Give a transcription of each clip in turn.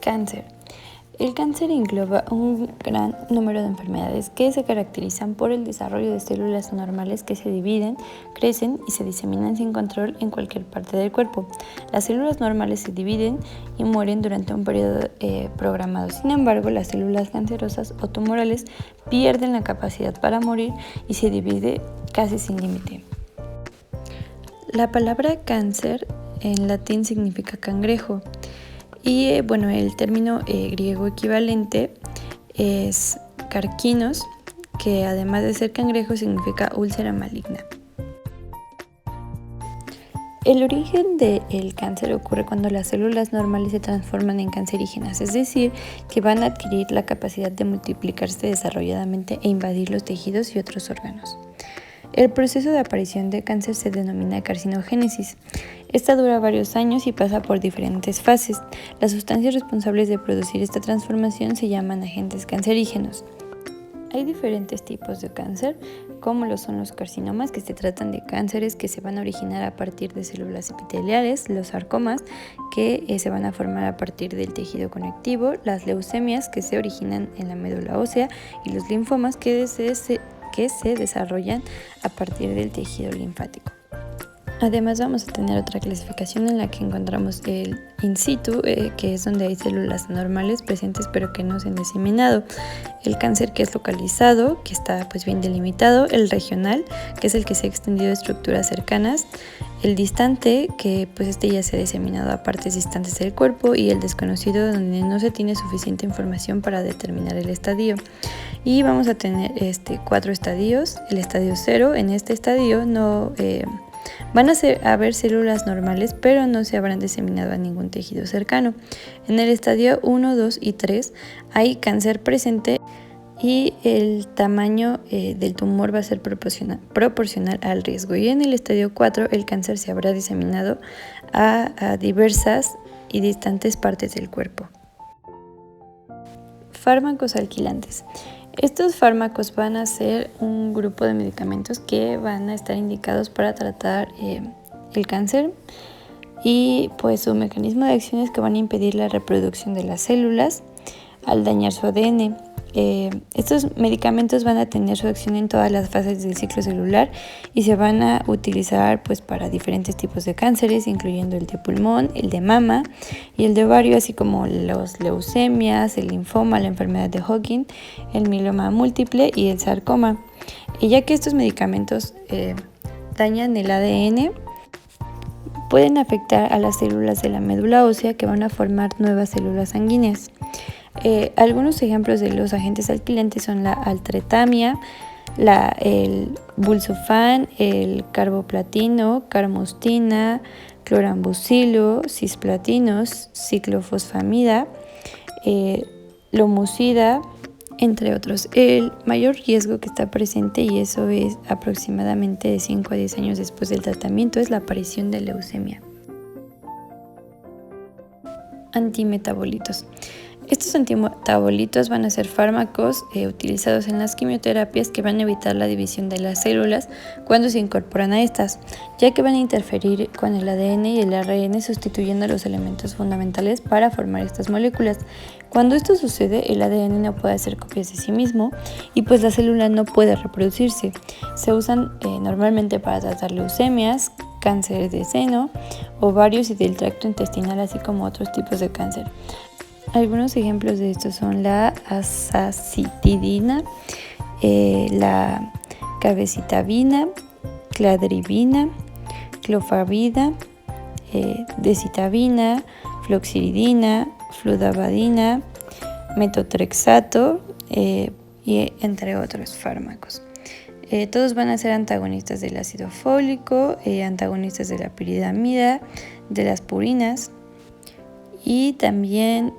Cáncer. El cáncer engloba un gran número de enfermedades que se caracterizan por el desarrollo de células anormales que se dividen, crecen y se diseminan sin control en cualquier parte del cuerpo. Las células normales se dividen y mueren durante un periodo programado. Sin embargo, las células cancerosas o tumorales pierden la capacidad para morir y se divide casi sin límite. La palabra cáncer en latín significa cangrejo. Y el término griego equivalente es carquinos, que además de ser cangrejo significa úlcera maligna. El origen del cáncer ocurre cuando las células normales se transforman en cancerígenas, es decir, que van a adquirir la capacidad de multiplicarse desarrolladamente e invadir los tejidos y otros órganos. El proceso de aparición de cáncer se denomina carcinogénesis. Esta dura varios años y pasa por diferentes fases. Las sustancias responsables de producir esta transformación se llaman agentes cancerígenos. Hay diferentes tipos de cáncer, como lo son los carcinomas, que se tratan de cánceres que se van a originar a partir de células epiteliales, los sarcomas, que se van a formar a partir del tejido conectivo, las leucemias, que se originan en la médula ósea, y los linfomas, que se desarrollan a partir del tejido linfático. Además vamos a tener otra clasificación en la que encontramos el in situ, que es donde hay células anormales presentes pero que no se han diseminado, el cáncer que es localizado, que está bien delimitado, el regional, que es el que se ha extendido a estructuras cercanas, el distante, que este ya se ha diseminado a partes distantes del cuerpo, y el desconocido, donde no se tiene suficiente información para determinar el estadio. Y vamos a tener 4 estadios. El estadio 0, en este estadio van a haber células normales, pero no se habrán diseminado a ningún tejido cercano. En el estadio 1, 2 y 3 hay cáncer presente y el tamaño del tumor va a ser proporcional al riesgo. Y en el estadio 4 el cáncer se habrá diseminado a diversas y distantes partes del cuerpo. Fármacos alquilantes. Estos fármacos van a ser un grupo de medicamentos que van a estar indicados para tratar el cáncer, y su mecanismo de acción es que van a impedir la reproducción de las células al dañar su ADN. Estos medicamentos van a tener su acción en todas las fases del ciclo celular y se van a utilizar para diferentes tipos de cánceres, incluyendo el de pulmón, el de mama y el de ovario, así como las leucemias, el linfoma, la enfermedad de Hodgkin, el mieloma múltiple y el sarcoma. Y ya que estos medicamentos dañan el ADN, pueden afectar a las células de la médula ósea, que van a formar nuevas células sanguíneas. Algunos ejemplos de los agentes alquilantes son la altretamia, el busulfán, el carboplatino, carmostina, clorambucilo, cisplatinos, ciclofosfamida, lomucida, entre otros. El mayor riesgo que está presente, y eso es aproximadamente de 5 a 10 años después del tratamiento, es la aparición de leucemia. Antimetabolitos. Estos antimetabolitos van a ser fármacos utilizados en las quimioterapias que van a evitar la división de las células cuando se incorporan a estas, ya que van a interferir con el ADN y el ARN, sustituyendo los elementos fundamentales para formar estas moléculas. Cuando esto sucede, el ADN no puede hacer copias de sí mismo y la célula no puede reproducirse. Se usan normalmente para tratar leucemias, cáncer de seno, ovarios y del tracto intestinal, así como otros tipos de cáncer. Algunos ejemplos de estos son la azacitidina, la cabecitabina, cladribina, clofabida, decitabina, floxuridina, fludabadina, metotrexato y entre otros fármacos. Todos van a ser antagonistas del ácido fólico, antagonistas de la piridamida, de las purinas, y también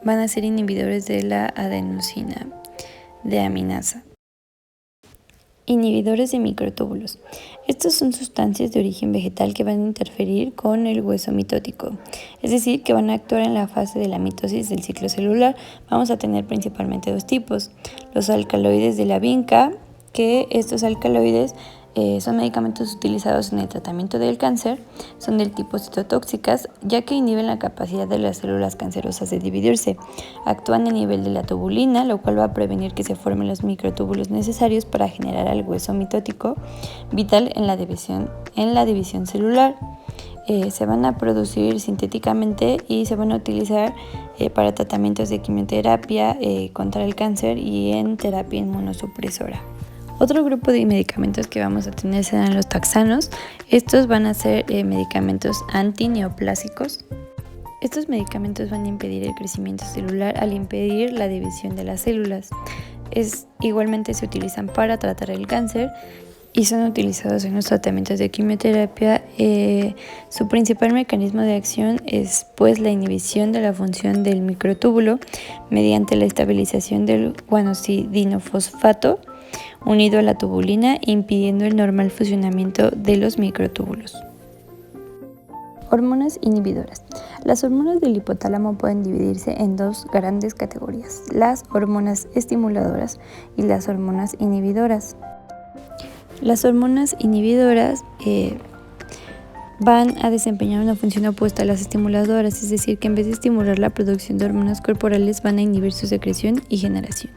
van a ser inhibidores de la adenosina deaminasa. Inhibidores de microtúbulos. Estos son sustancias de origen vegetal que van a interferir con el hueso mitótico, es decir, que van a actuar en la fase de la mitosis del ciclo celular. Vamos a tener principalmente 2 tipos: los alcaloides de la vinca, que estos alcaloides Son medicamentos utilizados en el tratamiento del cáncer, son del tipo citotóxicas, ya que inhiben la capacidad de las células cancerosas de dividirse. Actúan a nivel de la tubulina, lo cual va a prevenir que se formen los microtúbulos necesarios para generar el hueso mitótico, vital en la división celular. Se van a producir sintéticamente y se van a utilizar para tratamientos de quimioterapia contra el cáncer y en terapia inmunosupresora. Otro grupo de medicamentos que vamos a tener serán los taxanos. Estos van a ser medicamentos antineoplásicos. Estos medicamentos van a impedir el crecimiento celular al impedir la división de las células. Igualmente se utilizan para tratar el cáncer y son utilizados en los tratamientos de quimioterapia. Su principal mecanismo de acción es pues la inhibición de la función del microtúbulo mediante la estabilización del guanosidinofosfato unido a la tubulina, impidiendo el normal funcionamiento de los microtúbulos. Hormonas inhibidoras. Las hormonas del hipotálamo pueden dividirse en dos grandes categorías: las hormonas estimuladoras y las hormonas inhibidoras. Las hormonas inhibidoras van a desempeñar una función opuesta a las estimuladoras, es decir, que en vez de estimular la producción de hormonas corporales van a inhibir su secreción y generación.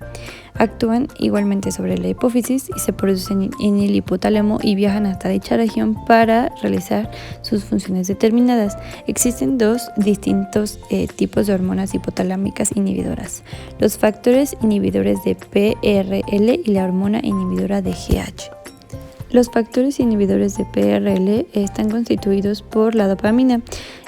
Actúan igualmente sobre la hipófisis y se producen en el hipotálamo y viajan hasta dicha región para realizar sus funciones determinadas. Existen dos distintos tipos de hormonas hipotalámicas inhibidoras: los factores inhibidores de PRL y la hormona inhibidora de GH. Los factores inhibidores de PRL están constituidos por la dopamina.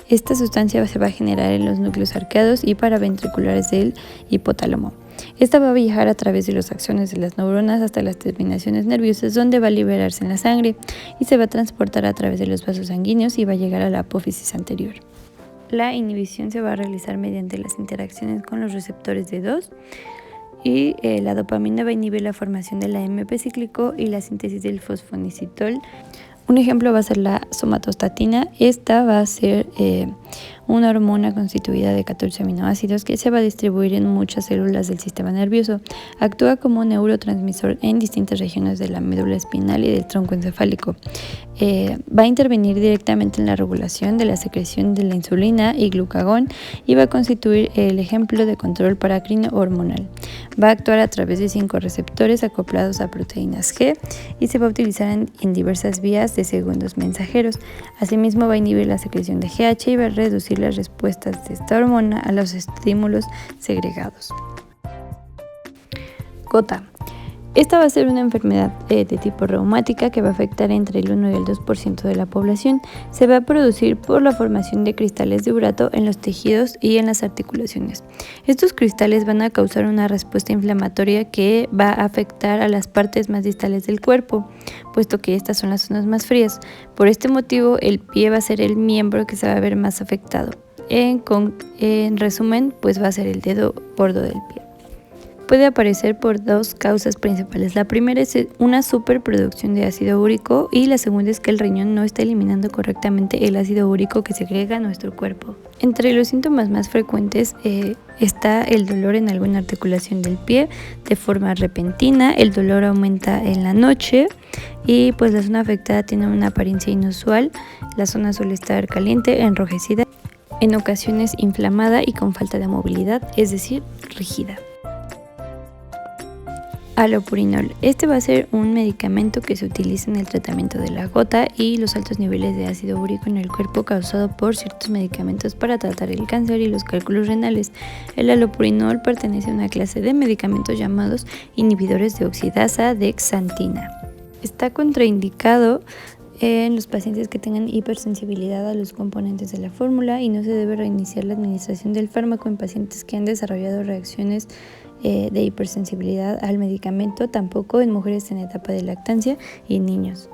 Esta sustancia se va a generar en los núcleos arqueados y paraventriculares del hipotálamo. Esta va a viajar a través de los axones de las neuronas hasta las terminaciones nerviosas, donde va a liberarse en la sangre y se va a transportar a través de los vasos sanguíneos y va a llegar a la apófisis anterior. La inhibición se va a realizar mediante las interacciones con los receptores D2 y la dopamina va a inhibir la formación del AMP cíclico y la síntesis del fosfoinositol. Un ejemplo va a ser la somatostatina. Esta va a ser una hormona constituida de 14 aminoácidos que se va a distribuir en muchas células del sistema nervioso. Actúa como neurotransmisor en distintas regiones de la médula espinal y del tronco encefálico. Va a intervenir directamente en la regulación de la secreción de la insulina y glucagón y va a constituir el ejemplo de control paracrino hormonal. Va a actuar a través de 5 receptores acoplados a proteínas G y se va a utilizar en diversas vías de segundos mensajeros. Asimismo, va a inhibir la secreción de GH y va a reducir las respuestas de esta hormona a los estímulos segregados. Gota. Esta va a ser una enfermedad de tipo reumática que va a afectar entre el 1 y el 2% de la población. Se va a producir por la formación de cristales de urato en los tejidos y en las articulaciones. Estos cristales van a causar una respuesta inflamatoria que va a afectar a las partes más distales del cuerpo, puesto que estas son las zonas más frías. Por este motivo, el pie va a ser el miembro que se va a ver más afectado. En resumen, pues va a ser el dedo gordo del pie. Puede aparecer por dos causas principales. La primera es una superproducción de ácido úrico y la segunda es que el riñón no está eliminando correctamente el ácido úrico que segrega nuestro cuerpo. Entre los síntomas más frecuentes está el dolor en alguna articulación del pie de forma repentina. El dolor aumenta en la noche y pues la zona afectada tiene una apariencia inusual. La zona suele estar caliente, enrojecida, en ocasiones inflamada y con falta de movilidad, es decir, rígida. Allopurinol. Este va a ser un medicamento que se utiliza en el tratamiento de la gota y los altos niveles de ácido úrico en el cuerpo causado por ciertos medicamentos para tratar el cáncer y los cálculos renales. El allopurinol pertenece a una clase de medicamentos llamados inhibidores de oxidasa de xantina. Está contraindicado en los pacientes que tengan hipersensibilidad a los componentes de la fórmula y no se debe reiniciar la administración del fármaco en pacientes que han desarrollado reacciones de hipersensibilidad al medicamento, tampoco en mujeres en etapa de lactancia y en niños.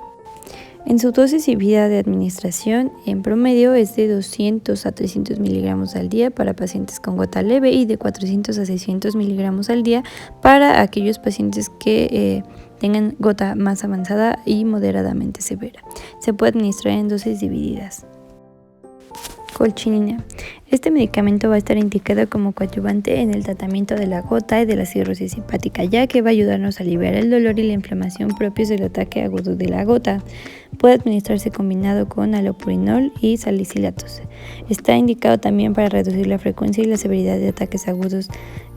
En su dosis y vida de administración, en promedio es de 200 a 300 miligramos al día para pacientes con gota leve y de 400 a 600 miligramos al día para aquellos pacientes que tengan gota más avanzada y moderadamente severa. Se puede administrar en dosis divididas. Colchicina. Este medicamento va a estar indicado como coadyuvante en el tratamiento de la gota y de la cirrosis hepática, ya que va a ayudarnos a aliviar el dolor y la inflamación propios del ataque agudo de la gota. Puede administrarse combinado con allopurinol y salicilatos. Está indicado también para reducir la frecuencia y la severidad de ataques agudos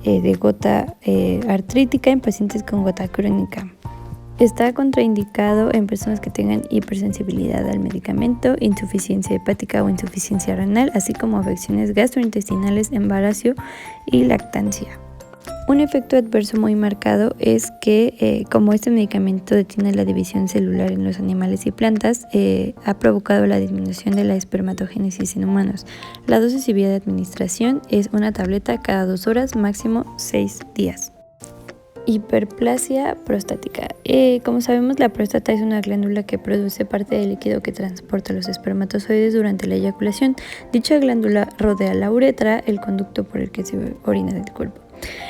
de gota artrítica en pacientes con gota crónica. Está contraindicado en personas que tengan hipersensibilidad al medicamento, insuficiencia hepática o insuficiencia renal, así como afecciones gastrointestinales, embarazo y lactancia. Un efecto adverso muy marcado es que, como este medicamento detiene la división celular en los animales y plantas, ha provocado la disminución de la espermatogénesis en humanos. La dosis y vía de administración es una tableta cada 2 horas, máximo 6 días. Hiperplasia prostática. Como sabemos, la próstata es una glándula que produce parte del líquido que transporta los espermatozoides durante la eyaculación. Dicha glándula rodea la uretra, el conducto por el que se orina del cuerpo.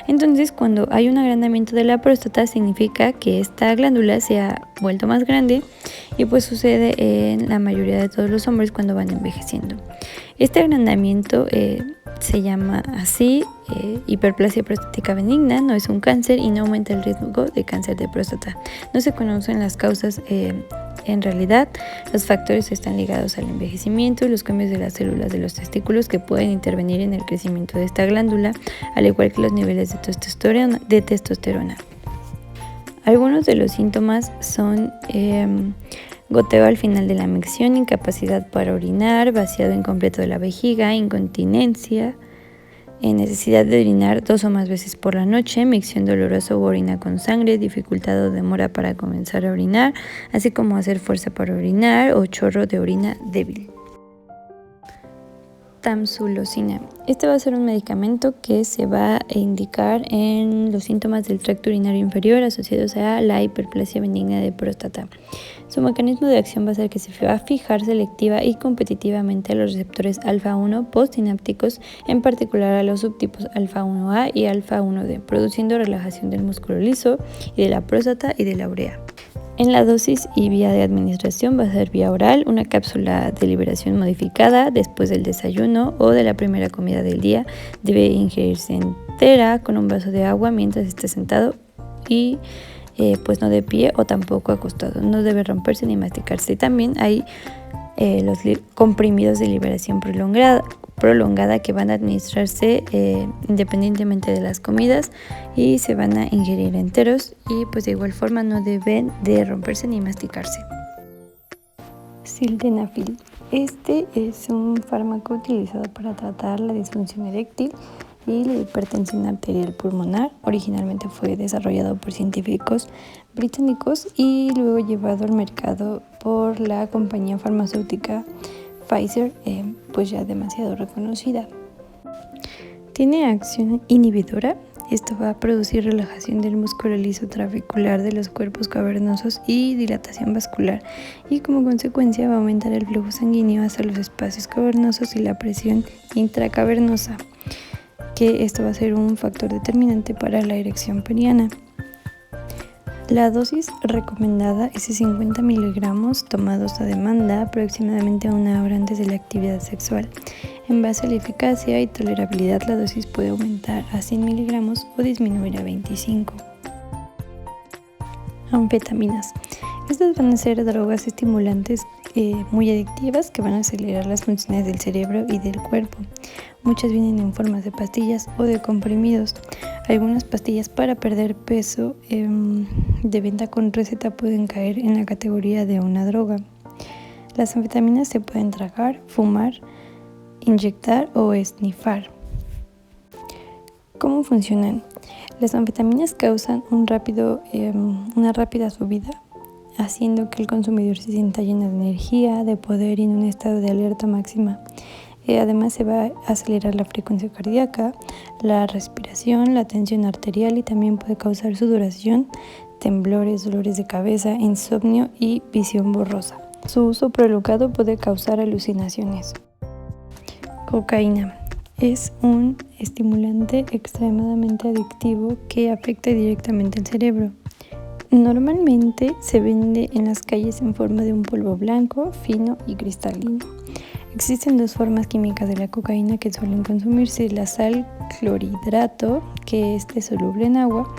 Entonces, cuando hay un agrandamiento de la próstata, significa que esta glándula se ha vuelto más grande y pues sucede en la mayoría de todos los hombres cuando van envejeciendo. Este agrandamiento se llama así hiperplasia prostática benigna, no es un cáncer y no aumenta el riesgo de cáncer de próstata. No se conocen las causas en realidad. Los factores están ligados al envejecimiento y los cambios de las células de los testículos que pueden intervenir en el crecimiento de esta glándula, al igual que los niveles de testosterona. Algunos de los síntomas son goteo al final de la micción, incapacidad para orinar, vaciado incompleto de la vejiga, incontinencia, necesidad de orinar 2 o más veces por la noche, micción dolorosa u orina con sangre, dificultad o demora para comenzar a orinar, así como hacer fuerza para orinar o chorro de orina débil. Tamsulosina. Este va a ser un medicamento que se va a indicar en los síntomas del tracto urinario inferior asociados a la hiperplasia benigna de próstata. Su mecanismo de acción va a ser que se va a fijar selectiva y competitivamente a los receptores alfa-1 postsinápticos, en particular a los subtipos alfa-1A y alfa-1D, produciendo relajación del músculo liso y de la próstata y de la urea. En la dosis y vía de administración va a ser vía oral, una cápsula de liberación modificada después del desayuno o de la primera comida del día. Debe ingerirse entera con un vaso de agua mientras esté sentado y pues no de pie o tampoco acostado. No debe romperse ni masticarse. Y también hay los comprimidos de liberación prolongada que van a administrarse independientemente de las comidas y se van a ingerir enteros y pues de igual forma no deben de romperse ni masticarse. Sildenafil. Este es un fármaco utilizado para tratar la disfunción eréctil y la hipertensión arterial pulmonar. Originalmente fue desarrollado por científicos británicos y luego llevado al mercado por la compañía farmacéutica Pfizer, pues ya demasiado reconocida. Tiene acción inhibidora. Esto va a producir relajación del músculo liso trabecular de los cuerpos cavernosos y dilatación vascular, y como consecuencia va a aumentar el flujo sanguíneo hacia los espacios cavernosos y la presión intracavernosa, que esto va a ser un factor determinante para la erección periana. La dosis recomendada es de 50 miligramos tomados a demanda aproximadamente 1 hora antes de la actividad sexual. En base a la eficacia y tolerabilidad, la dosis puede aumentar a 100 miligramos o disminuir a 25. Anfetaminas. Estas van a ser drogas estimulantes muy adictivas que van a acelerar las funciones del cerebro y del cuerpo. Muchas vienen en formas de pastillas o de comprimidos. Algunas pastillas para perder peso de venta con receta pueden caer en la categoría de una droga. Las anfetaminas se pueden tragar, fumar, inyectar o esnifar. ¿Cómo funcionan? Las anfetaminas causan una rápida subida, haciendo que el consumidor se sienta lleno de energía, de poder y en un estado de alerta máxima. Además se va a acelerar la frecuencia cardíaca, la respiración, la tensión arterial y también puede causar sudoración, temblores, dolores de cabeza, insomnio y visión borrosa. Su uso prolongado puede causar alucinaciones. Cocaína. Es un estimulante extremadamente adictivo que afecta directamente el cerebro. Normalmente se vende en las calles en forma de un polvo blanco, fino y cristalino. Existen dos formas químicas de la cocaína que suelen consumirse: la sal clorhidrato, que es soluble en agua,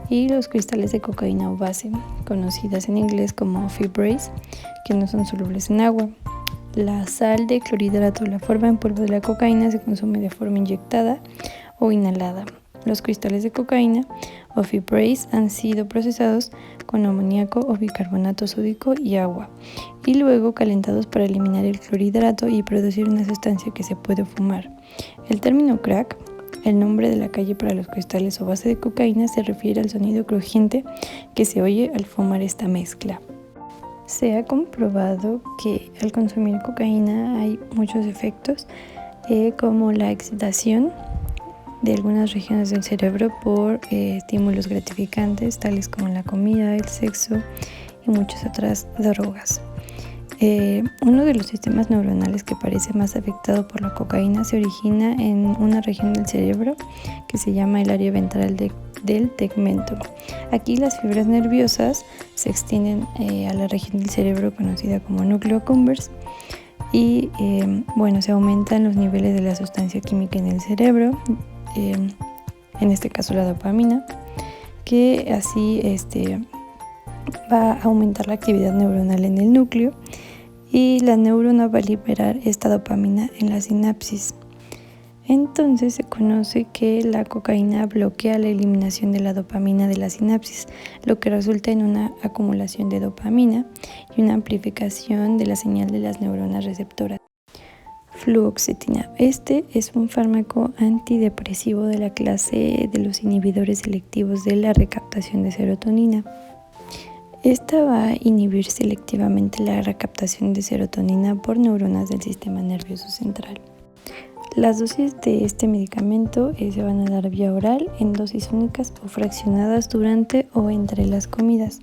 y los cristales de cocaína o base, conocidas en inglés como fibrase, que no son solubles en agua. La sal de clorhidrato, la forma en polvo de la cocaína, se consume de forma inyectada o inhalada. Los cristales de cocaína o fibrase han sido procesados con amoníaco o bicarbonato sódico y agua, y luego calentados para eliminar el clorhidrato y producir una sustancia que se puede fumar. El término crack, el nombre de la calle para los cristales o base de cocaína, se refiere al sonido crujiente que se oye al fumar esta mezcla. Se ha comprobado que al consumir cocaína hay muchos efectos, como la excitación de algunas regiones del cerebro por estímulos gratificantes, tales como la comida, el sexo y muchas otras drogas. Uno de los sistemas neuronales que parece más afectado por la cocaína se origina en una región del cerebro que se llama el área ventral del tegmento. Aquí las fibras nerviosas se extienden a la región del cerebro conocida como núcleo accumbens y se aumentan los niveles de la sustancia química en el cerebro, en este caso la dopamina, que así va a aumentar la actividad neuronal en el núcleo, y la neurona va a liberar esta dopamina en la sinapsis. Entonces se conoce que la cocaína bloquea la eliminación de la dopamina de la sinapsis, lo que resulta en una acumulación de dopamina y una amplificación de la señal de las neuronas receptoras. Fluoxetina. Este es un fármaco antidepresivo de la clase de los inhibidores selectivos de la recaptación de serotonina. Esta va a inhibir selectivamente la recaptación de serotonina por neuronas del sistema nervioso central. Las dosis de este medicamento se van a dar vía oral en dosis únicas o fraccionadas durante o entre las comidas.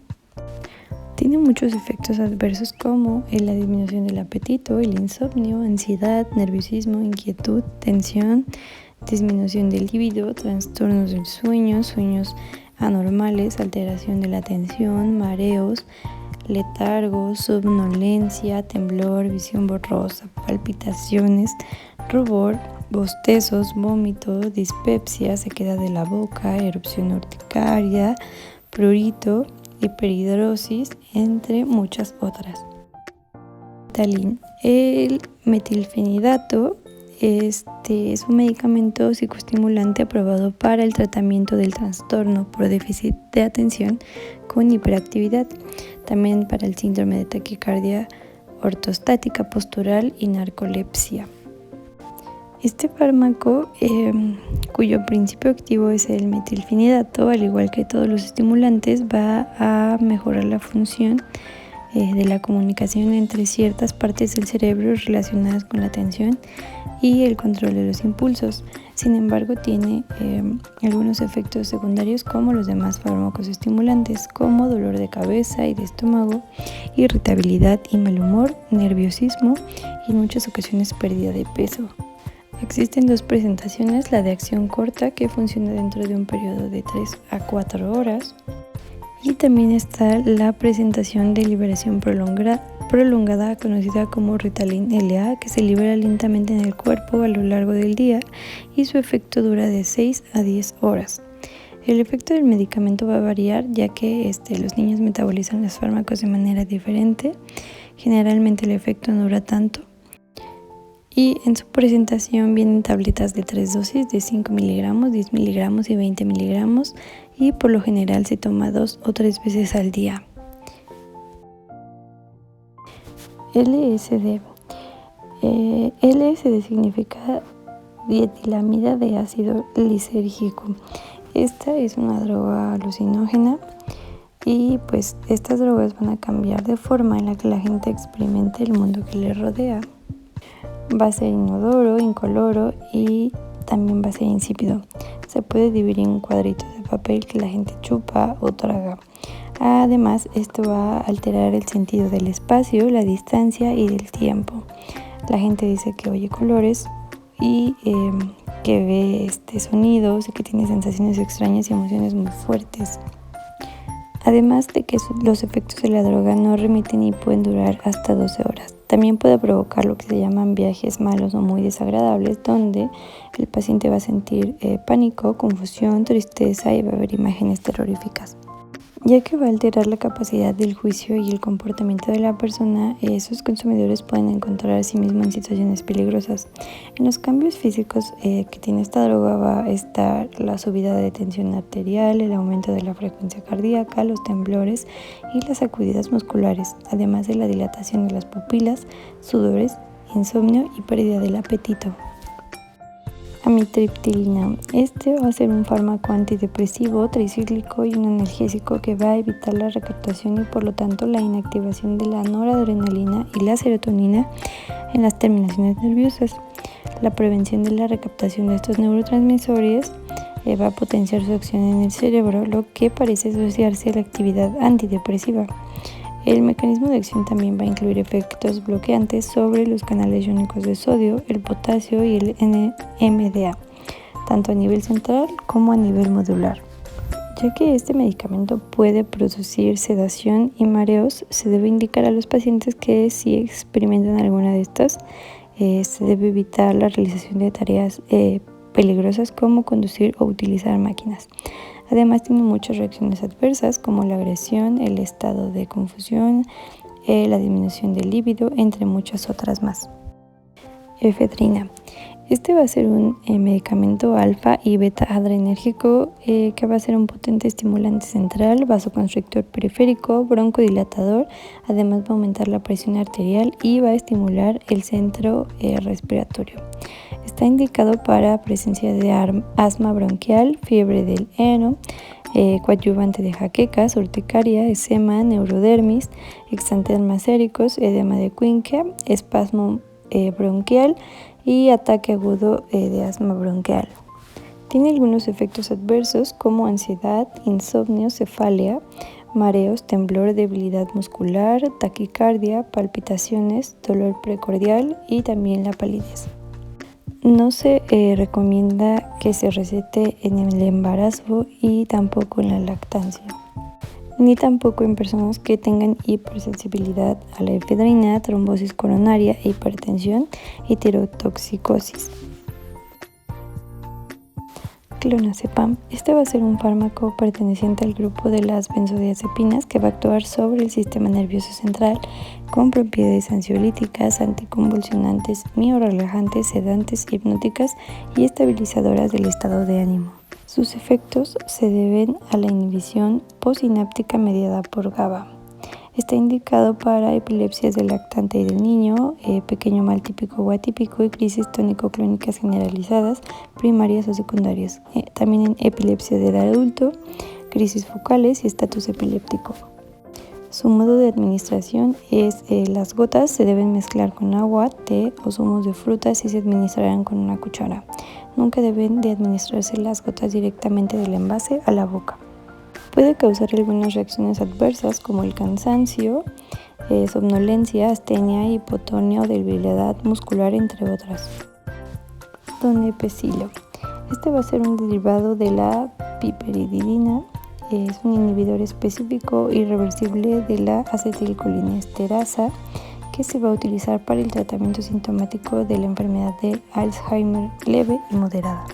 Tiene muchos efectos adversos como la disminución del apetito, el insomnio, ansiedad, nerviosismo, inquietud, tensión, disminución del líbido, trastornos del sueño, sueños anormales, alteración de la atención, mareos, letargo, somnolencia, temblor, visión borrosa, palpitaciones, rubor, bostezos, vómito, dispepsia, sequedad de la boca, erupción urticaria, prurito, hiperhidrosis, entre muchas otras. El metilfenidato es un medicamento psicoestimulante aprobado para el tratamiento del trastorno por déficit de atención con hiperactividad, también para el síndrome de taquicardia ortostática postural y narcolepsia. Este fármaco, cuyo principio activo es el metilfenidato, al igual que todos los estimulantes, va a mejorar la función de la comunicación entre ciertas partes del cerebro relacionadas con la atención y el control de los impulsos. Sin embargo, tiene algunos efectos secundarios como los demás fármacos estimulantes, como dolor de cabeza y de estómago, irritabilidad y mal humor, nerviosismo y en muchas ocasiones pérdida de peso. Existen dos presentaciones: la de acción corta, que funciona dentro de un periodo de 3 a 4 horas, y también está la presentación de liberación prolongada, conocida como Ritalin LA, que se libera lentamente en el cuerpo a lo largo del día y su efecto dura de 6 a 10 horas. El efecto del medicamento va a variar, ya que los niños metabolizan los fármacos de manera diferente. Generalmente el efecto no dura tanto. Y en su presentación vienen tabletas de 3 dosis de 5 miligramos, 10 miligramos y 20 miligramos, y por lo general se toma 2 o 3 veces al día. LSD. LSD significa dietilamida de ácido lisérgico. Esta es una droga alucinógena y pues estas drogas van a cambiar de forma en la que la gente experimente el mundo que le rodea. Va a ser inodoro, incoloro y también va a ser insípido. Se puede dividir en cuadritos de papel que la gente chupa o traga. Además, esto va a alterar el sentido del espacio, la distancia y del tiempo. La gente dice que oye colores y que ve sonidos y que tiene sensaciones extrañas y emociones muy fuertes. Además de que los efectos de la droga no remiten y pueden durar hasta 12 horas. También puede provocar lo que se llaman viajes malos o muy desagradables, donde el paciente va a sentir pánico, confusión, tristeza y va a haber imágenes terroríficas. Ya que va a alterar la capacidad del juicio y el comportamiento de la persona, esos consumidores pueden encontrar a sí mismos en situaciones peligrosas. En los cambios físicos que tiene esta droga va a estar la subida de tensión arterial, el aumento de la frecuencia cardíaca, los temblores y las sacudidas musculares, además de la dilatación de las pupilas, sudores, insomnio y pérdida del apetito. Amitriptilina. Este va a ser un fármaco antidepresivo, tricíclico y un analgésico que va a evitar la recaptación y por lo tanto la inactivación de la noradrenalina y la serotonina en las terminaciones nerviosas. La prevención de la recaptación de estos neurotransmisores va a potenciar su acción en el cerebro, lo que parece asociarse a la actividad antidepresiva. El mecanismo de acción también va a incluir efectos bloqueantes sobre los canales iónicos de sodio, el potasio y el NMDA, tanto a nivel central como a nivel modular. Ya que este medicamento puede producir sedación y mareos, se debe indicar a los pacientes que si experimentan alguna de estas, se debe evitar la realización de tareas peligrosas como conducir o utilizar máquinas. Además tiene muchas reacciones adversas como la agresión, el estado de confusión, la disminución del líbido, entre muchas otras más. Efedrina. Este va a ser un medicamento alfa y beta adrenérgico que va a ser un potente estimulante central, vasoconstrictor periférico, broncodilatador, además va a aumentar la presión arterial y va a estimular el centro respiratorio. Está indicado para presencia de asma bronquial, fiebre del heno, coadyuvante de jaquecas, urticaria, eczema, neurodermis, exantemas séricos, edema de Quincke, espasmo bronquial y ataque agudo de asma bronquial. Tiene algunos efectos adversos como ansiedad, insomnio, cefalea, mareos, temblor, debilidad muscular, taquicardia, palpitaciones, dolor precordial y también la palidez. No se recomienda que se recete en el embarazo y tampoco en la lactancia, ni tampoco en personas que tengan hipersensibilidad a la efedrina, trombosis coronaria, hipertensión y tirotoxicosis. Clonazepam. Este va a ser un fármaco perteneciente al grupo de las benzodiazepinas que va a actuar sobre el sistema nervioso central con propiedades ansiolíticas, anticonvulsionantes, miorelajantes, sedantes, hipnóticas y estabilizadoras del estado de ánimo. Sus efectos se deben a la inhibición postsináptica mediada por GABA. Está indicado para epilepsias del lactante y del niño, pequeño mal típico o atípico y crisis tónico-clónicas generalizadas, primarias o secundarias. También en epilepsia del adulto, crisis focales y estatus epiléptico. Su modo de administración es las gotas se deben mezclar con agua, té o zumos de frutas y se administrarán con una cuchara. Nunca deben de administrarse las gotas directamente del envase a la boca. Puede causar algunas reacciones adversas como el cansancio, somnolencia, astenia, hipotonía o debilidad muscular, entre otras. Donepezilo. Este va a ser un derivado de la piperidina. Es un inhibidor específico y reversible de la acetilcolinesterasa que se va a utilizar para el tratamiento sintomático de la enfermedad de Alzheimer leve y moderada.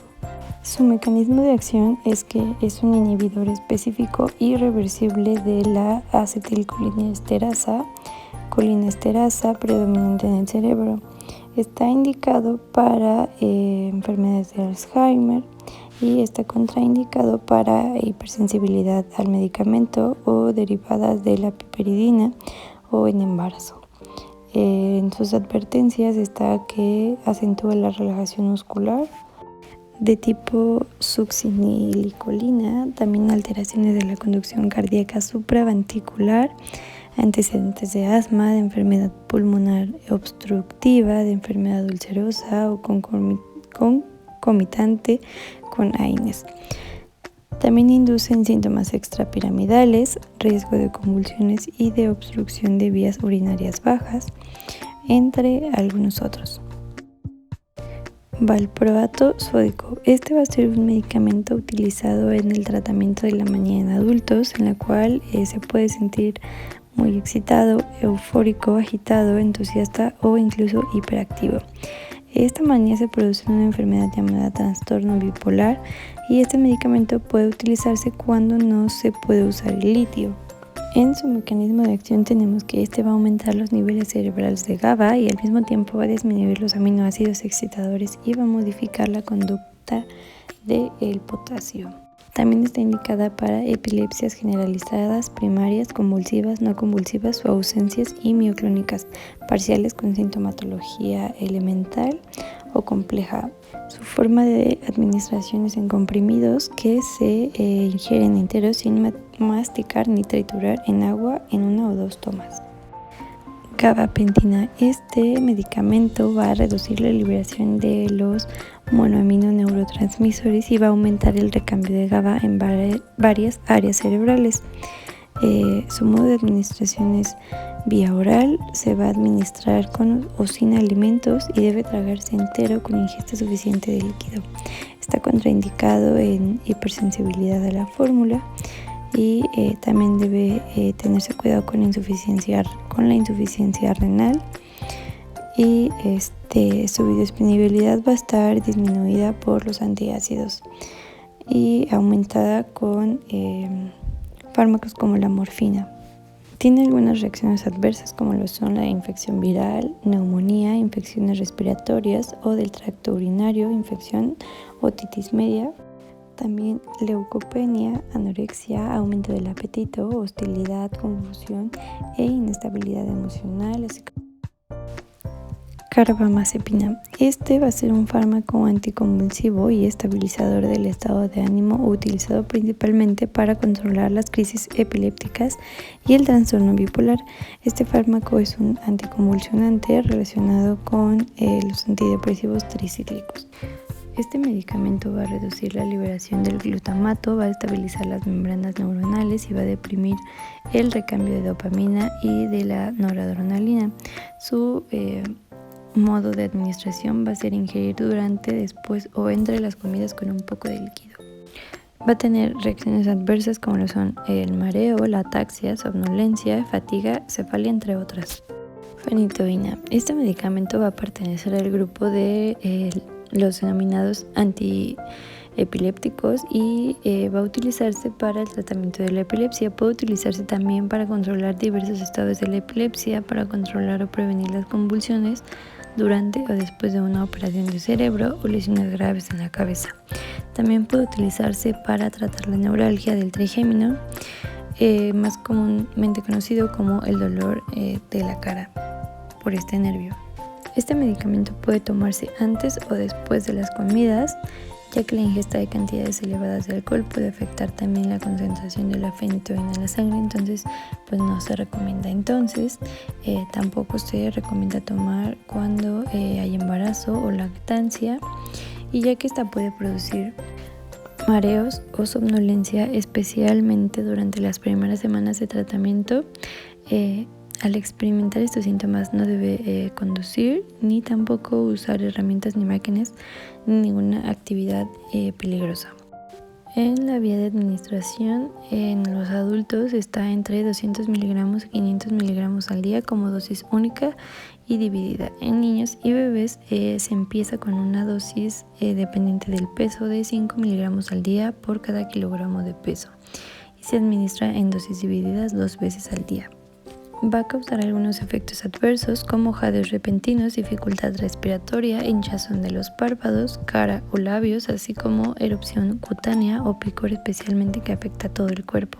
Su mecanismo de acción es que es un inhibidor específico y reversible de la acetilcolinesterasa, colinesterasa predominante en el cerebro. Está indicado para enfermedades de Alzheimer y está contraindicado para hipersensibilidad al medicamento o derivadas de la piperidina o en embarazo. En sus advertencias está que acentúa la relajación muscular de tipo succinilicolina, también alteraciones de la conducción cardíaca supraventricular, antecedentes de asma, de enfermedad pulmonar obstructiva, de enfermedad ulcerosa o concomitante con AINES. También inducen síntomas extrapiramidales, riesgo de convulsiones y de obstrucción de vías urinarias bajas, entre algunos otros. Valproato sódico. Este va a ser un medicamento utilizado en el tratamiento de la manía en adultos, en la cual se puede sentir muy excitado, eufórico, agitado, entusiasta o incluso hiperactivo. Esta manía se produce en una enfermedad llamada trastorno bipolar y este medicamento puede utilizarse cuando no se puede usar el litio. En su mecanismo de acción tenemos que este va a aumentar los niveles cerebrales de GABA y al mismo tiempo va a disminuir los aminoácidos excitadores y va a modificar la conducta del potasio. También está indicada para epilepsias generalizadas, primarias, convulsivas, no convulsivas o ausencias y mioclónicas parciales con sintomatología elemental o compleja. Su forma de administración es en comprimidos que se ingieren enteros sin masticar ni triturar en agua en 1 o 2 tomas. Gabapentina. Este medicamento va a reducir la liberación de los monoaminoneurotransmisores y va a aumentar el recambio de GABA en varias áreas cerebrales. Su modo de administración es vía oral, se va a administrar con o sin alimentos y debe tragarse entero con ingesta suficiente de líquido. Está contraindicado en hipersensibilidad a la fórmula y también debe tenerse cuidado con la insuficiencia renal y su biodisponibilidad va a estar disminuida por los antiácidos y aumentada con fármacos como la morfina. Tiene algunas reacciones adversas como lo son la infección viral, neumonía, infecciones respiratorias o del tracto urinario, infección otitis media. También leucopenia, anorexia, aumento del apetito, hostilidad, confusión e inestabilidad emocional, así como carbamazepina. Este va a ser un fármaco anticonvulsivo y estabilizador del estado de ánimo utilizado principalmente para controlar las crisis epilépticas y el trastorno bipolar. Este fármaco es un anticonvulsionante relacionado con los antidepresivos tricíclicos. Este medicamento va a reducir la liberación del glutamato, va a estabilizar las membranas neuronales y va a deprimir el recambio de dopamina y de la noradrenalina. Su modo de administración va a ser ingerir durante, después o entre las comidas con un poco de líquido. Va a tener reacciones adversas como lo son el mareo, la ataxia, somnolencia, fatiga, cefalia, entre otras. Phenytoin. Este medicamento va a pertenecer al grupo de los denominados antiepilépticos y va a utilizarse para el tratamiento de la epilepsia. Puede utilizarse también para controlar diversos estados de la epilepsia, para controlar o prevenir las convulsiones durante o después de una operación de cerebro o lesiones graves en la cabeza. También puede utilizarse para tratar la neuralgia del trigémino, más comúnmente conocido como el dolor de la cara por este nervio. Este medicamento puede tomarse antes o después de las comidas, ya que la ingesta de cantidades elevadas de alcohol puede afectar también la concentración de la phenytoin en la sangre, entonces pues no se recomienda. Tampoco se recomienda tomar cuando hay embarazo o lactancia, y ya que esta puede producir mareos o somnolencia, especialmente durante las primeras semanas de tratamiento. Al experimentar estos síntomas no debe conducir ni tampoco usar herramientas ni máquinas ni ninguna actividad peligrosa. En la vía de administración en los adultos está entre 200 miligramos y 500 miligramos al día como dosis única y dividida. En niños y bebés se empieza con una dosis dependiente del peso de 5 miligramos al día por cada kilogramo de peso y se administra en dosis divididas 2 veces al día. Va a causar algunos efectos adversos como jadeos repentinos, dificultad respiratoria, hinchazón de los párpados, cara o labios, así como erupción cutánea o picor, especialmente que afecta a todo el cuerpo.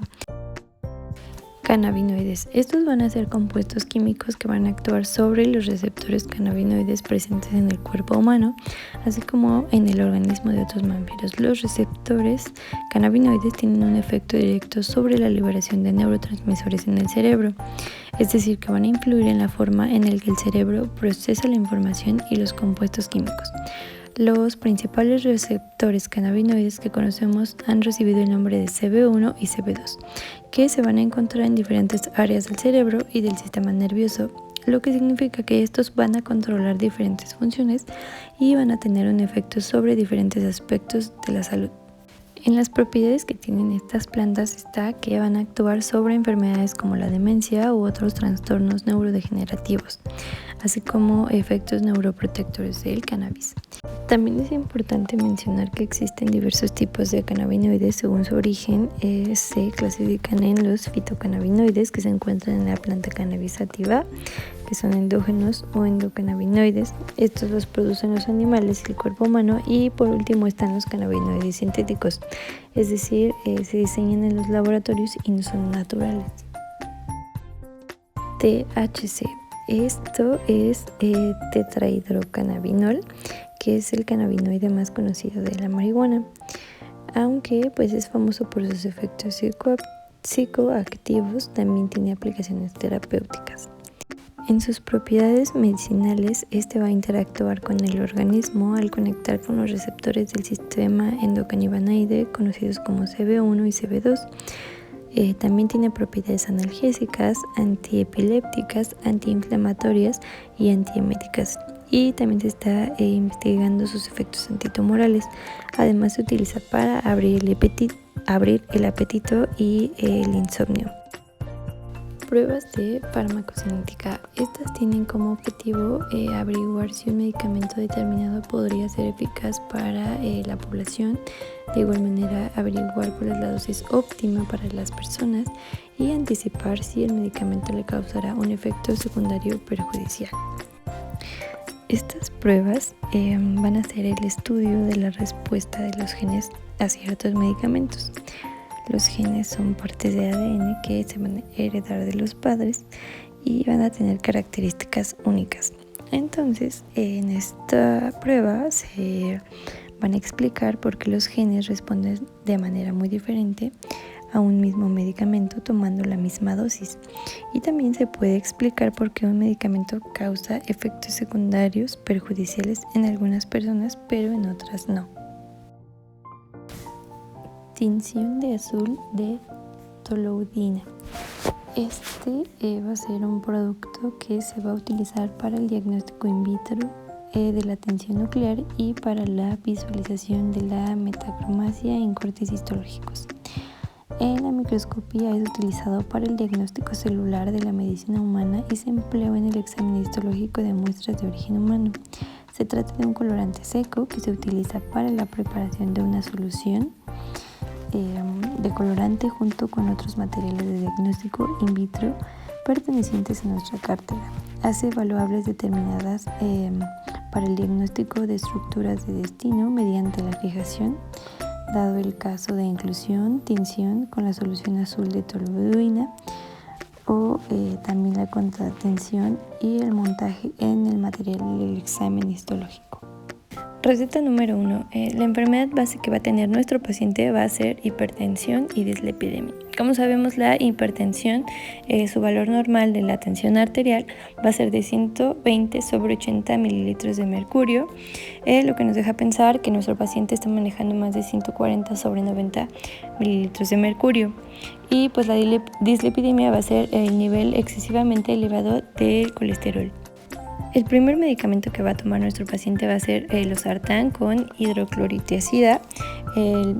Cannabinoides. Estos van a ser compuestos químicos que van a actuar sobre los receptores cannabinoides presentes en el cuerpo humano, así como en el organismo de otros mamíferos. Los receptores cannabinoides tienen un efecto directo sobre la liberación de neurotransmisores en el cerebro, es decir, que van a influir en la forma en la que el cerebro procesa la información y los compuestos químicos. Los principales receptores cannabinoides que conocemos han recibido el nombre de CB1 y CB2, que se van a encontrar en diferentes áreas del cerebro y del sistema nervioso, lo que significa que estos van a controlar diferentes funciones y van a tener un efecto sobre diferentes aspectos de la salud. En las propiedades que tienen estas plantas está que van a actuar sobre enfermedades como la demencia u otros trastornos neurodegenerativos, así como efectos neuroprotectores del cannabis. También es importante mencionar que existen diversos tipos de cannabinoides según su origen. Se clasifican en los fitocannabinoides que se encuentran en la planta cannabis sativa, que son endógenos o endocannabinoides. Estos los producen los animales y el cuerpo humano. Y por último están los cannabinoides sintéticos, es decir, se diseñan en los laboratorios y no son naturales. THC. Esto es tetrahidrocannabinol, que es el cannabinoide más conocido de la marihuana, aunque pues es famoso por sus efectos psicoactivos. También tiene aplicaciones terapéuticas. En sus propiedades medicinales, este va a interactuar con el organismo al conectar con los receptores del sistema endocannabinoide conocidos como CB1 y CB2. También tiene propiedades analgésicas, antiepilépticas, antiinflamatorias y antieméticas. Y también se está investigando sus efectos antitumorales. Además se utiliza para abrir el apetito y el insomnio. Pruebas de farmacocinética. Estas tienen como objetivo averiguar si un medicamento determinado podría ser eficaz para la población. De igual manera, averiguar cuál es la dosis óptima para las personas y anticipar si el medicamento le causará un efecto secundario perjudicial. Estas pruebas van a ser el estudio de la respuesta de los genes a ciertos medicamentos. Los genes son partes de ADN que se van a heredar de los padres y van a tener características únicas. Entonces, en esta prueba se van a explicar por qué los genes responden de manera muy diferente a un mismo medicamento tomando la misma dosis. Y también se puede explicar por qué un medicamento causa efectos secundarios perjudiciales en algunas personas, pero en otras no. Tinción de azul de toluidina. Este va a ser un producto que se va a utilizar para el diagnóstico in vitro de la tensión nuclear y para la visualización de la metacromasia en cortes histológicos. En la microscopía es utilizado para el diagnóstico celular de la medicina humana y se empleó en el examen histológico de muestras de origen humano. Se trata de un colorante seco que se utiliza para la preparación de una solución de colorante junto con otros materiales de diagnóstico in vitro pertenecientes a nuestra cartera. Hace evaluables determinadas para el diagnóstico de estructuras de destino mediante la fijación, dado el caso de inclusión, tinción con la solución azul de toluidina o también la contratensión y el montaje en el material del examen histológico. Receta número 1. La enfermedad base que va a tener nuestro paciente va a ser hipertensión y dislipidemia. Como sabemos, la hipertensión, su valor normal de la tensión arterial va a ser de 120/80 mililitros de mercurio, lo que nos deja pensar que nuestro paciente está manejando más de 140/90 mililitros de mercurio. Y pues la dislipidemia va a ser el nivel excesivamente elevado del colesterol. El primer medicamento que va a tomar nuestro paciente va a ser losartán con hidroclorotiazida. El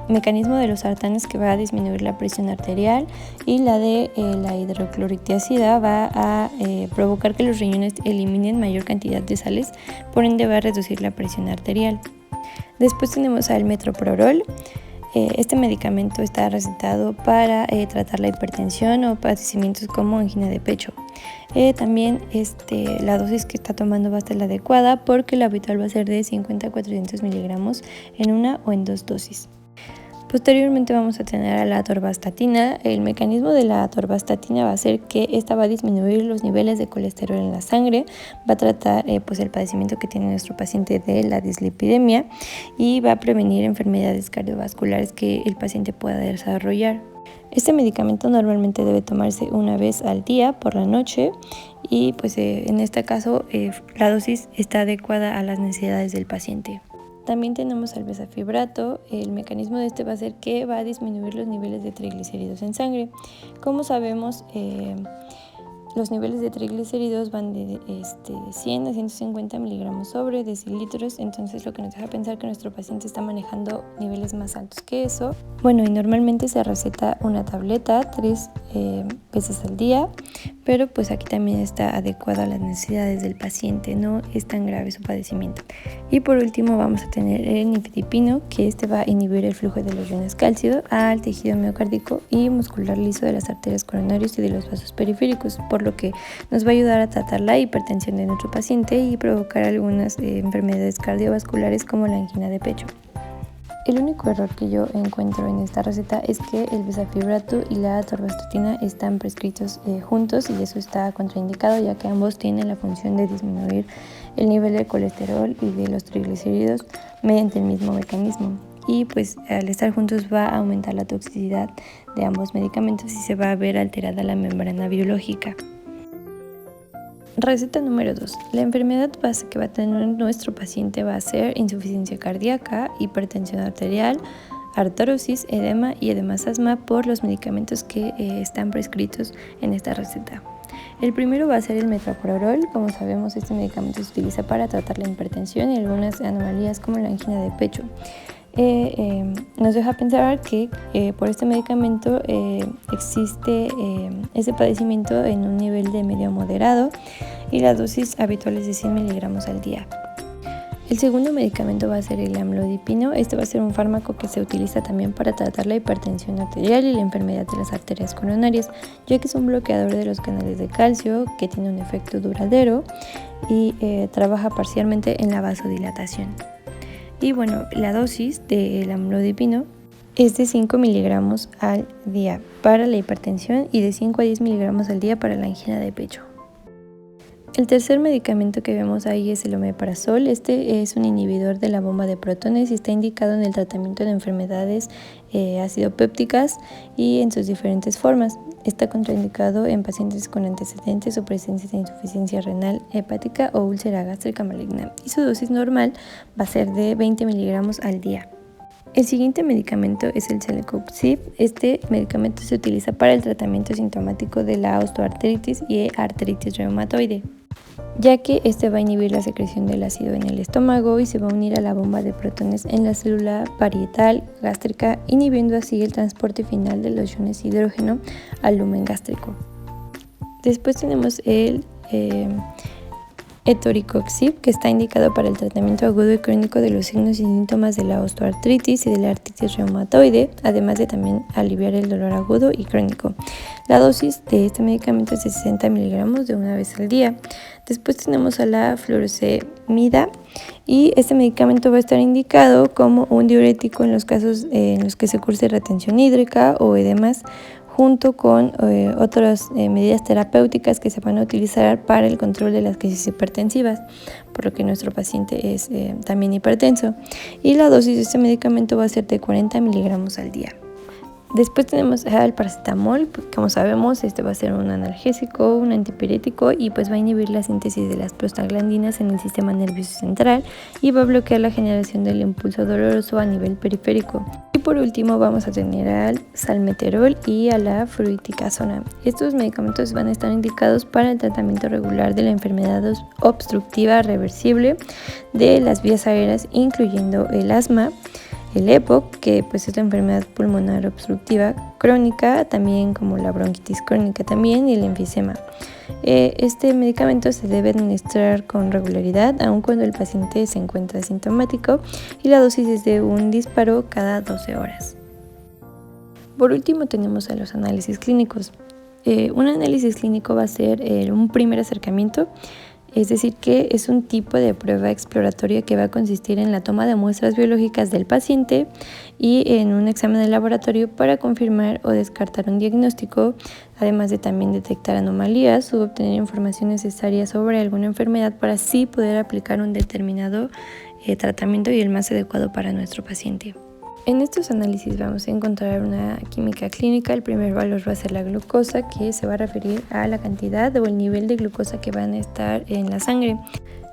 mecanismo de losartán es que va a disminuir la presión arterial y la de la hidroclorotiazida va a provocar que los riñones eliminen mayor cantidad de sales, por ende va a reducir la presión arterial. Después tenemos al metoprolol. Este medicamento está recetado para tratar la hipertensión o padecimientos como angina de pecho. También la dosis que está tomando va a ser la adecuada porque la habitual va a ser de 50 a 400 miligramos en una o en 2 dosis. Posteriormente vamos a tener a la atorvastatina. El mecanismo de la atorvastatina va a ser que esta va a disminuir los niveles de colesterol en la sangre, va a tratar el padecimiento que tiene nuestro paciente de la dislipidemia y va a prevenir enfermedades cardiovasculares que el paciente pueda desarrollar. Este medicamento normalmente debe tomarse una vez al día por la noche y en este caso la dosis está adecuada a las necesidades del paciente. También tenemos al bezafibrato. El mecanismo de este va a ser que va a disminuir los niveles de triglicéridos en sangre. Como sabemos, Los niveles de triglicéridos van de 100 a 150 miligramos sobre decilitros, entonces lo que nos deja pensar que nuestro paciente está manejando niveles más altos que eso. Bueno, y normalmente se receta una tableta 3 veces al día, pero pues aquí también está adecuado a las necesidades del paciente, no es tan grave su padecimiento. Y por último vamos a tener el nifedipino, que va a inhibir el flujo de los iones calcio al tejido miocárdico y muscular liso de las arterias coronarias y de los vasos periféricos, por lo que nos va a ayudar a tratar la hipertensión de nuestro paciente y provocar algunas enfermedades cardiovasculares como la angina de pecho. El único error que yo encuentro en esta receta es que el bezafibrato y la atorvastatina están prescritos juntos, y eso está contraindicado, ya que ambos tienen la función de disminuir el nivel de colesterol y de los triglicéridos mediante el mismo mecanismo. Y pues al estar juntos va a aumentar la toxicidad de ambos medicamentos y se va a ver alterada la membrana biológica. Receta número 2. La enfermedad base que va a tener nuestro paciente va a ser insuficiencia cardíaca, hipertensión arterial, artrosis, edema y además asma por los medicamentos que están prescritos en esta receta. El primero va a ser el metoprolol. Como sabemos, este medicamento se utiliza para tratar la hipertensión y algunas anomalías como la angina de pecho. Nos deja pensar que por este medicamento existe ese padecimiento en un nivel de medio moderado y la dosis habitual es de 100 miligramos al día. El segundo medicamento va a ser el amlodipino. Este va a ser un fármaco que se utiliza también para tratar la hipertensión arterial y la enfermedad de las arterias coronarias, ya que es un bloqueador de los canales de calcio que tiene un efecto duradero y trabaja parcialmente en la vasodilatación. Y bueno, la dosis del amlodipino es de 5 miligramos al día para la hipertensión y de 5 a 10 miligramos al día para la angina de pecho. El tercer medicamento que vemos ahí es el omeprazol. Este es un inhibidor de la bomba de protones y está indicado en el tratamiento de enfermedades acidopépticas y en sus diferentes formas. Está contraindicado en pacientes con antecedentes o presencia de insuficiencia renal hepática o úlcera gástrica maligna, y su dosis normal va a ser de 20 miligramos al día. El siguiente medicamento es el celecoxib. Este medicamento se utiliza para el tratamiento sintomático de la osteoartritis y artritis reumatoide, ya que este va a inhibir la secreción del ácido en el estómago y se va a unir a la bomba de protones en la célula parietal gástrica, inhibiendo así el transporte final de los iones hidrógeno al lumen gástrico. Después tenemos el etoricoxib, que está indicado para el tratamiento agudo y crónico de los signos y síntomas de la osteoartritis y de la artritis reumatoide, además de también aliviar el dolor agudo y crónico. La dosis de este medicamento es de 60 miligramos de una vez al día. Después tenemos a la furosemida, y este medicamento va a estar indicado como un diurético en los casos en los que se curse retención hídrica o edemas, junto con otras medidas terapéuticas que se van a utilizar para el control de las crisis hipertensivas, por lo que nuestro paciente es también hipertenso. Y la dosis de este medicamento va a ser de 40 miligramos al día. Después tenemos el paracetamol. Como sabemos, este va a ser un analgésico, un antipirético, y pues va a inhibir la síntesis de las prostaglandinas en el sistema nervioso central y va a bloquear la generación del impulso doloroso a nivel periférico. Y por último vamos a tener al salmeterol y a la fluticasona. Estos medicamentos van a estar indicados para el tratamiento regular de la enfermedad obstructiva reversible de las vías aéreas, incluyendo el asma, el EPOC, que pues es la enfermedad pulmonar obstructiva crónica, también como la bronquitis crónica también, y el enfisema. Este medicamento se debe administrar con regularidad, aun cuando el paciente se encuentra asintomático, y la dosis es de un disparo cada 12 horas. Por último tenemos a los análisis clínicos. Un análisis clínico va a ser un primer acercamiento, es decir, que es un tipo de prueba exploratoria que va a consistir en la toma de muestras biológicas del paciente y en un examen de laboratorio para confirmar o descartar un diagnóstico, además de también detectar anomalías o obtener información necesaria sobre alguna enfermedad para así poder aplicar un determinado tratamiento y el más adecuado para nuestro paciente. En estos análisis vamos a encontrar una química clínica. El primer valor va a ser la glucosa, que se va a referir a la cantidad o el nivel de glucosa que van a estar en la sangre.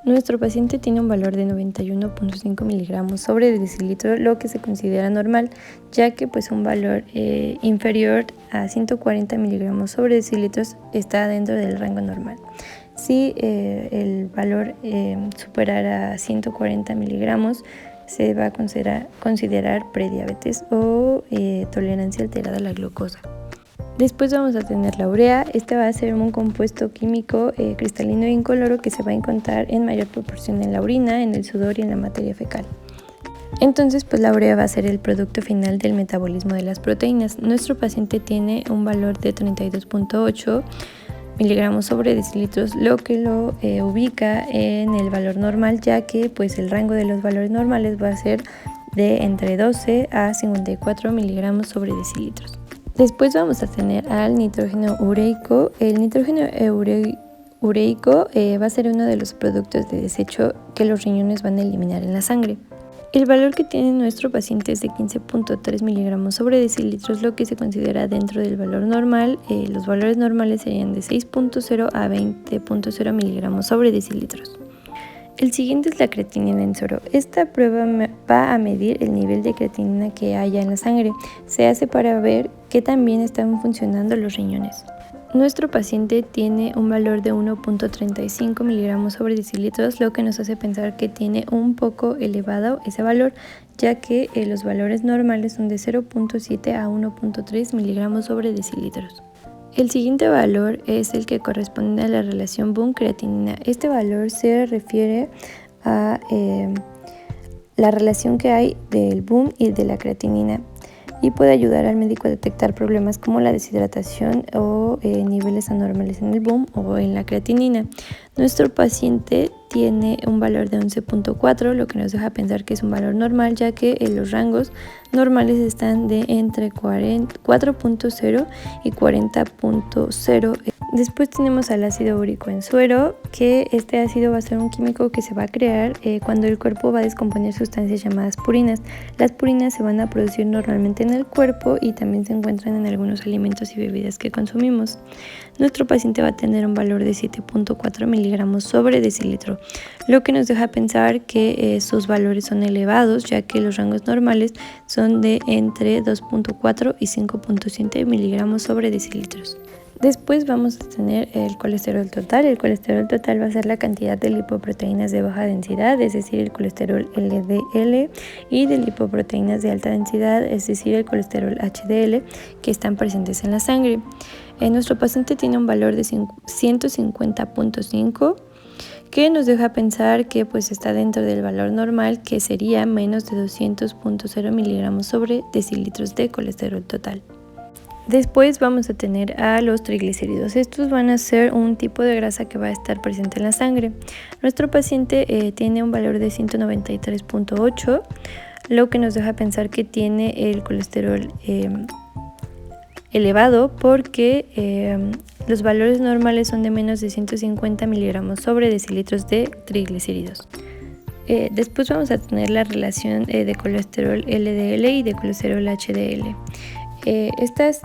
Nuestro paciente tiene un valor de 91.5 miligramos sobre decilitro, lo que se considera normal, ya que pues un valor inferior a 140 miligramos sobre decilitros está dentro del rango normal. Si el valor superara 140 miligramos, se va a considerar prediabetes o tolerancia alterada a la glucosa. Después vamos a tener la urea. Este va a ser un compuesto químico cristalino e incoloro que se va a encontrar en mayor proporción en la orina, en el sudor y en la materia fecal. Entonces, pues la urea va a ser el producto final del metabolismo de las proteínas. Nuestro paciente tiene un valor de 32.8 miligramos sobre decilitros, lo que lo ubica en el valor normal, ya que pues el rango de los valores normales va a ser de entre 12 a 54 miligramos sobre decilitros. Después vamos a tener al nitrógeno ureico. El nitrógeno ureico va a ser uno de los productos de desecho que los riñones van a eliminar en la sangre. El valor que tiene nuestro paciente es de 15.3 miligramos sobre decilitros, lo que se considera dentro del valor normal. Los valores normales serían de 6.0 a 20.0 miligramos sobre decilitros. El siguiente es la creatinina en suero. Esta prueba va a medir el nivel de creatinina que haya en la sangre. Se hace para ver que también están funcionando los riñones. Nuestro paciente tiene un valor de 1.35 miligramos sobre decilitros, lo que nos hace pensar que tiene un poco elevado ese valor, ya que los valores normales son de 0.7 a 1.3 miligramos sobre decilitros. El siguiente valor es el que corresponde a la relación Bohm-creatinina. Este valor se refiere a la relación que hay del Bohm y de la creatinina y puede ayudar al médico a detectar problemas como la deshidratación o niveles anormales en el Bohm o en la creatinina. Nuestro paciente tiene un valor de 11.4, lo que nos deja pensar que es un valor normal, ya que los rangos normales están de entre 4.0 y 40.0. Después tenemos al ácido úrico en suero, que este ácido va a ser un químico que se va a crear cuando el cuerpo va a descomponer sustancias llamadas purinas. Las purinas se van a producir normalmente en el cuerpo y también se encuentran en algunos alimentos y bebidas que consumimos. Nuestro paciente va a tener un valor de 7.4 miligramos sobre decilitro, lo que nos deja pensar que sus valores son elevados, ya que los rangos normales son de entre 2.4 y 5.7 miligramos sobre decilitros. Después vamos a tener el colesterol total. El colesterol total va a ser la cantidad de lipoproteínas de baja densidad, es decir, el colesterol LDL, y de lipoproteínas de alta densidad, es decir, el colesterol HDL, que están presentes en la sangre. Nuestro paciente tiene un valor de 150.5, que nos deja pensar que pues está dentro del valor normal, que sería menos de 200.0 miligramos sobre decilitros de colesterol total. Después vamos a tener a los triglicéridos. Estos van a ser un tipo de grasa que va a estar presente en la sangre. Nuestro paciente tiene un valor de 193.8, lo que nos deja pensar que tiene el colesterol elevado, porque los valores normales son de menos de 150 miligramos sobre decilitros de triglicéridos. Después vamos a tener la relación de colesterol LDL y de colesterol HDL. Estas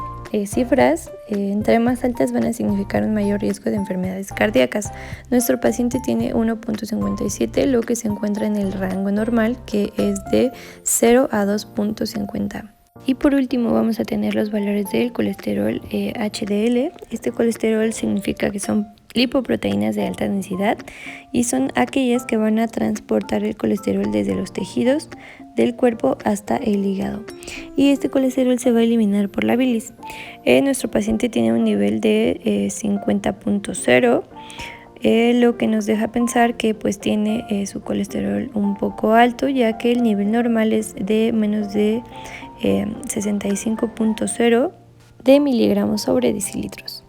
cifras, entre más altas, van a significar un mayor riesgo de enfermedades cardíacas. Nuestro paciente tiene 1.57, lo que se encuentra en el rango normal, que es de 0 a 2.50. Y por último vamos a tener los valores del colesterol HDL. Este colesterol significa que son lipoproteínas de alta densidad y son aquellas que van a transportar el colesterol desde los tejidos del cuerpo hasta el hígado, y este colesterol se va a eliminar por la bilis. Nuestro paciente tiene un nivel de 50.0, lo que nos deja pensar que pues tiene su colesterol un poco alto, ya que el nivel normal es de menos de 65.0 de miligramos sobre decilitros.